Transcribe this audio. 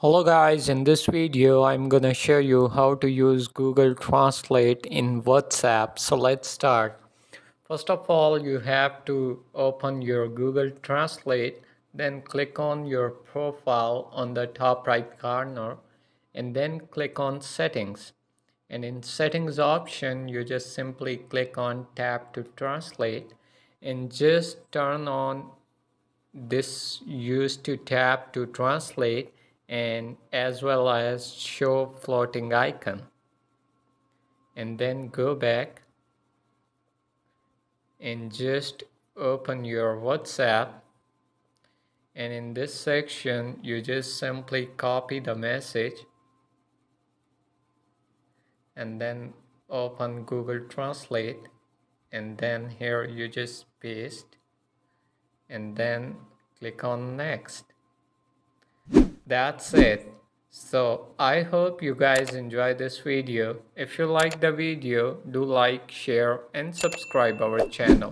Hello guys, in this video I'm gonna show you how to use Google Translate in WhatsApp. So let's start. First of all, you have to open your Google Translate, then click on your profile on the top right corner and then click on settings. And in settings option, you just simply click on tap to translate and just turn on this used to tap to translate and as well as show floating icon, and then go back and just open your WhatsApp, and in this section you just simply copy the message and then open Google Translate, and then here you just paste and then click on next. That's it. So I hope you guys enjoy this video. If you like the video, do like, share and subscribe our channel.